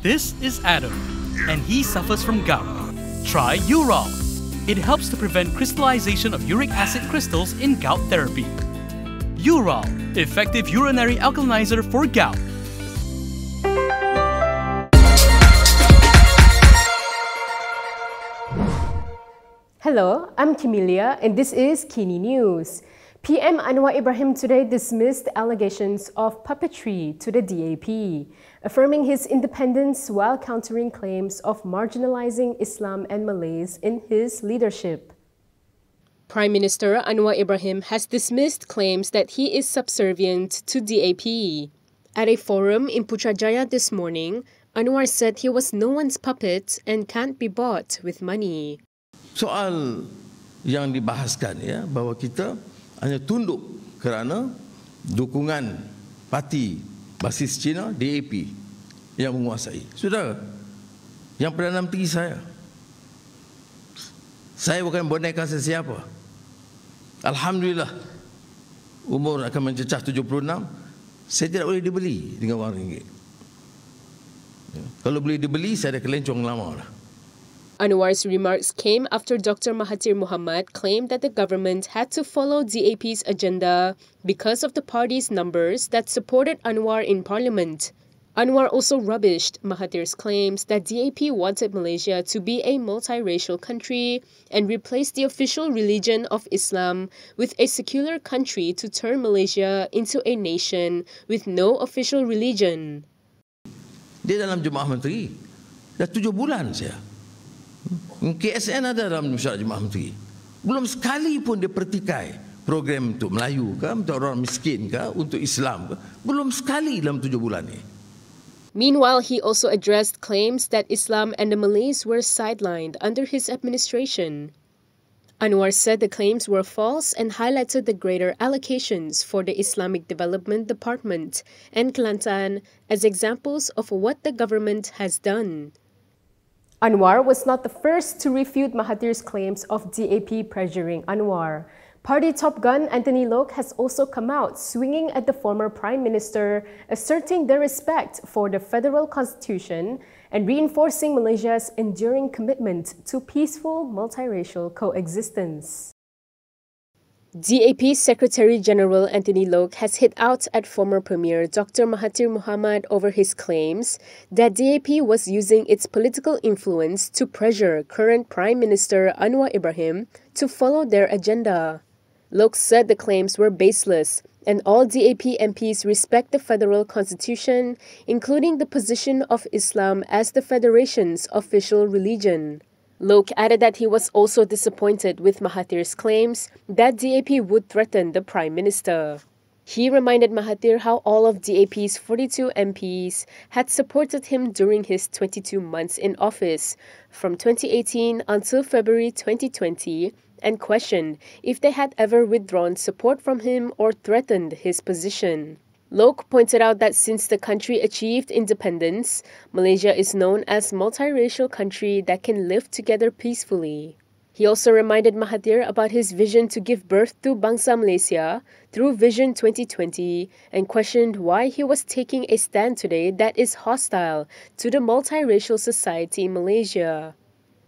This is Adam, and he suffers from gout. Try Urol. It helps to prevent crystallization of uric acid crystals in gout therapy. Urol, effective urinary alkalinizer for gout. Hello, I'm Camelia, and this is KiniNews. PM Anwar Ibrahim today dismissed allegations of puppetry to the DAP, affirming his independence while countering claims of marginalizing Islam and Malays in his leadership. Prime Minister Anwar Ibrahim has dismissed claims that he is subservient to DAP. At a forum in Putrajaya this morning, Anwar said he was no one's puppet and can't be bought with money. Soal yang dibahaskan ya, bahawa kita hanya tunduk kerana dukungan parti basis Cina DAP yang menguasai. Saudara, yang Perdana Menteri saya bukan boneka sesiapa. Alhamdulillah, umur akan mencecah 76, saya tidak boleh dibeli dengan wang ringgit. Kalau boleh dibeli, saya dah kelencong lama lah. Anwar's remarks came after Dr Mahathir Mohamad claimed that the government had to follow DAP's agenda because of the party's numbers that supported Anwar in parliament. Anwar also rubbished Mahathir's claims that DAP wanted Malaysia to be a multiracial country and replace the official religion of Islam with a secular country to turn Malaysia into a nation with no official religion. Dia dalam Jemaah Menteri dah 7 bulan saya. KSN ada dalam Masyarakat Jemaah Menteri. Belum sekali pun dia pertikai program untuk Melayu ke, untuk orang miskin ke, untuk Islam ke. Belum sekali dalam 7 bulan ni. Meanwhile, he also addressed claims that Islam and the Malays were sidelined under his administration. Anwar said the claims were false and highlighted the greater allocations for the Islamic Development Department and Kelantan as examples of what the government has done. Anwar was not the first to refute Mahathir's claims of DAP pressuring Anwar. Party top gun Anthony Loke has also come out swinging at the former Prime Minister, asserting their respect for the federal constitution and reinforcing Malaysia's enduring commitment to peaceful multiracial coexistence. DAP Secretary-General Anthony Loke has hit out at former Premier Dr Mahathir Mohamad over his claims that DAP was using its political influence to pressure current Prime Minister Anwar Ibrahim to follow their agenda. Loke said the claims were baseless and all DAP MPs respect the federal constitution, including the position of Islam as the federation's official religion. Loke added that he was also disappointed with Mahathir's claims that DAP would threaten the Prime Minister. He reminded Mahathir how all of DAP's 42 MPs had supported him during his 22 months in office, from 2018 until February 2020, and questioned if they had ever withdrawn support from him or threatened his position. Loke pointed out that since the country achieved independence, Malaysia is known as a multiracial country that can live together peacefully. He also reminded Mahathir about his vision to give birth to Bangsa Malaysia through Vision 2020 and questioned why he was taking a stand today that is hostile to the multiracial society in Malaysia.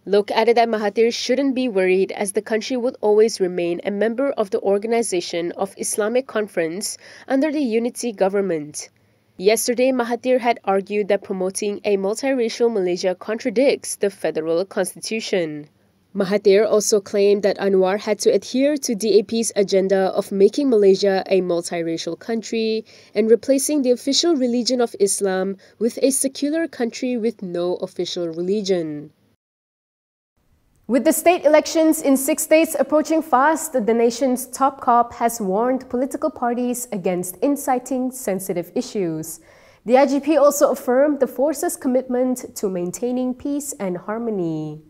Loke added that Mahathir shouldn't be worried as the country would always remain a member of the Organization of Islamic Conference under the unity government. Yesterday, Mahathir had argued that promoting a multiracial Malaysia contradicts the federal constitution. Mahathir also claimed that Anwar had to adhere to DAP's agenda of making Malaysia a multiracial country and replacing the official religion of Islam with a secular country with no official religion. With the state elections in 6 states approaching fast, the nation's top cop has warned political parties against inciting sensitive issues. The IGP also affirmed the force's commitment to maintaining peace and harmony.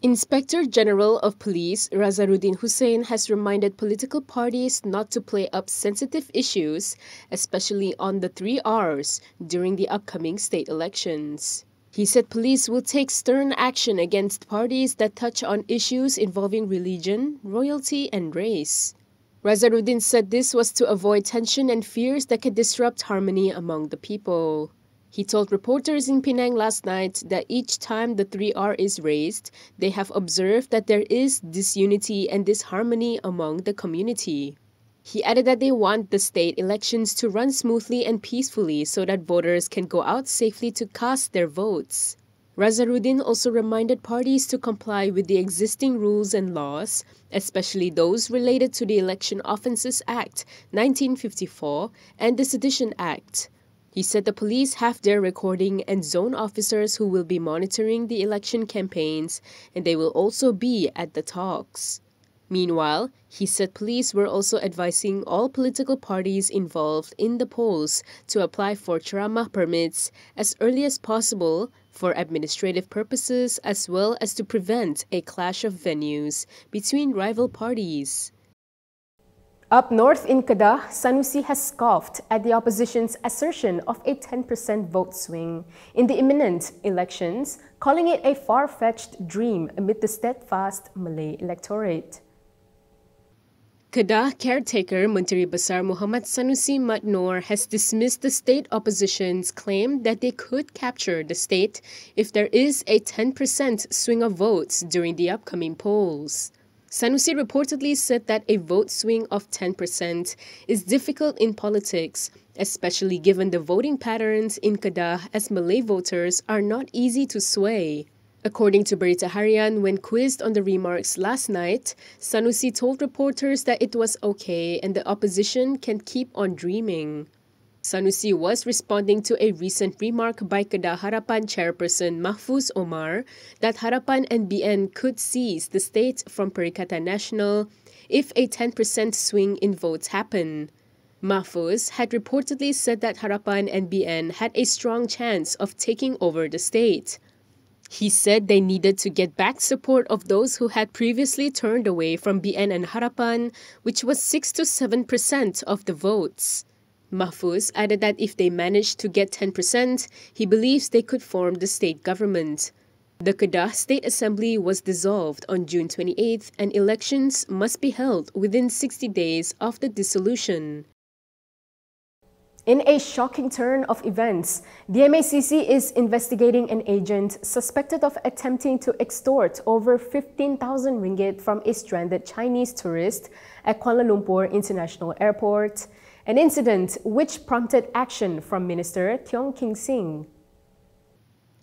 Inspector General of Police Razaruddin Hussain has reminded political parties not to play up sensitive issues, especially on the 3 Rs, during the upcoming state elections. He said police will take stern action against parties that touch on issues involving religion, royalty, and race. Razaruddin said this was to avoid tension and fears that could disrupt harmony among the people. He told reporters in Penang last night that each time the 3R is raised, they have observed that there is disunity and disharmony among the community. He added that they want the state elections to run smoothly and peacefully so that voters can go out safely to cast their votes. Razaruddin also reminded parties to comply with the existing rules and laws, especially those related to the Election Offences Act 1954 and the Sedition Act. He said the police have their recording and zone officers who will be monitoring the election campaigns, and they will also be at the talks. Meanwhile, he said police were also advising all political parties involved in the polls to apply for ceramah permits as early as possible for administrative purposes as well as to prevent a clash of venues between rival parties. Up north in Kedah, Sanusi has scoffed at the opposition's assertion of a 10% vote swing in the imminent elections, calling it a far-fetched dream amid the steadfast Malay electorate. Kedah caretaker Menteri Besar Muhammad Sanusi Mat Noor has dismissed the state opposition's claim that they could capture the state if there is a 10% swing of votes during the upcoming polls. Sanusi reportedly said that a vote swing of 10% is difficult in politics, especially given the voting patterns in Kedah, as Malay voters are not easy to sway. According to Berita Harian, when quizzed on the remarks last night, Sanusi told reporters that it was okay and the opposition can keep on dreaming. Sanusi was responding to a recent remark by Kedah Harapan chairperson Mahfuz Omar that Harapan and BN could seize the state from Perikatan Nasional if a 10% swing in votes happen. Mahfuz had reportedly said that Harapan and BN had a strong chance of taking over the state. He said they needed to get back support of those who had previously turned away from BN and Harapan, which was 6 to 7% of the votes. Mahfuz added that if they managed to get 10%, he believes they could form the state government. The Kedah State Assembly was dissolved on June 28th and elections must be held within 60 days of the dissolution. In a shocking turn of events, the MACC is investigating an agent suspected of attempting to extort over 15,000 ringgit from a stranded Chinese tourist at Kuala Lumpur International Airport, an incident which prompted action from Minister Tiong King Sing.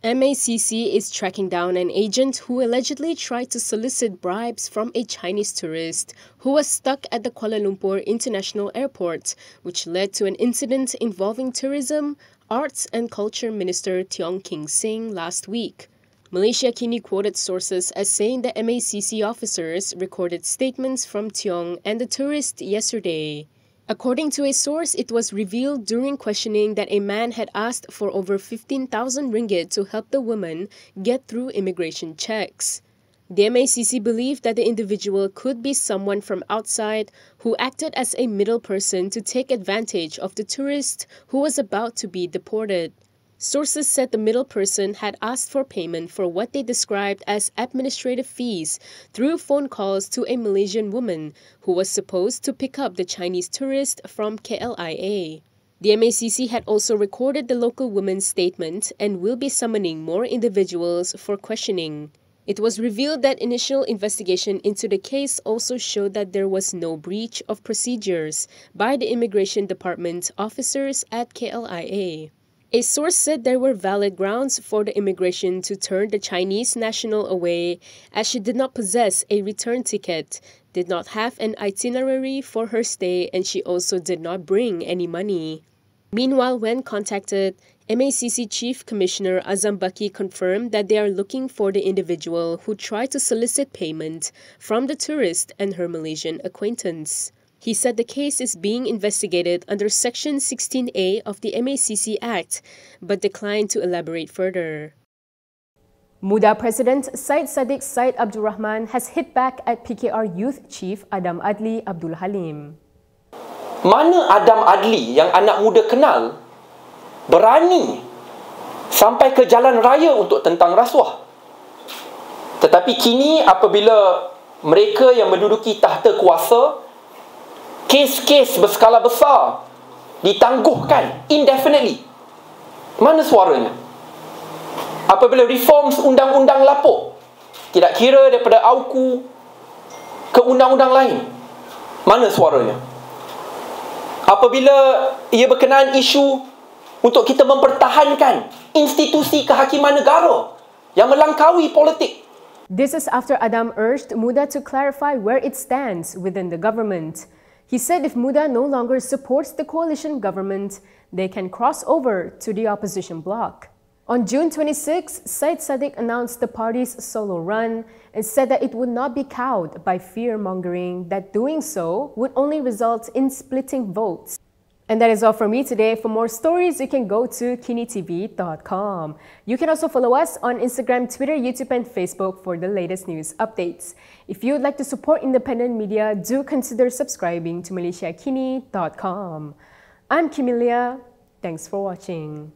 MACC is tracking down an agent who allegedly tried to solicit bribes from a Chinese tourist who was stuck at the Kuala Lumpur International Airport, which led to an incident involving Tourism, Arts and Culture Minister Tiong King Sing last week. Malaysia Kini quoted sources as saying that MACC officers recorded statements from Tiong and the tourist yesterday. According to a source, it was revealed during questioning that a man had asked for over 15,000 ringgit to help the woman get through immigration checks. The MACC believed that the individual could be someone from outside who acted as a middle person to take advantage of the tourist who was about to be deported. Sources said the middle person had asked for payment for what they described as administrative fees through phone calls to a Malaysian woman who was supposed to pick up the Chinese tourist from KLIA. The MACC had also recorded the local woman's statement and will be summoning more individuals for questioning. It was revealed that initial investigation into the case also showed that there was no breach of procedures by the Immigration Department officers at KLIA. A source said there were valid grounds for the immigration to turn the Chinese national away, as she did not possess a return ticket, did not have an itinerary for her stay, and she also did not bring any money. Meanwhile, when contacted, MACC Chief Commissioner Azam Baki confirmed that they are looking for the individual who tried to solicit payment from the tourist and her Malaysian acquaintance. He said the case is being investigated under Section 16A of the MACC Act, but declined to elaborate further. Muda President Syed Saddiq Syed Abdul Rahman has hit back at PKR Youth Chief Adam Adli Abdul Halim. Mana Adam Adli yang anak muda kenal berani sampai ke jalan raya untuk tentang rasuah? Tetapi kini apabila mereka yang menduduki tahta kuasa, kes-kes berskala besar ditangguhkan indefinitely, Mana suaranya? Apabila reforms undang-undang lapuk, tidak kira daripada AUKU ke undang-undang lain, mana suaranya? Apabila ia berkenaan isu untuk kita mempertahankan institusi kehakiman negara yang melangkaui politik. This is after Adam urged MUDA to clarify where it stands within the government. He said if MUDA no longer supports the coalition government, they can cross over to the opposition bloc. On June 26, Syed Saddiq announced the party's solo run and said that it would not be cowed by fear-mongering, that doing so would only result in splitting votes. And that is all from me today. For more stories, you can go to KiniTv.com. You can also follow us on Instagram, Twitter, YouTube, and Facebook for the latest news updates. If you would like to support independent media, do consider subscribing to MalaysiaKini.com. I'm Kimilia. Thanks for watching.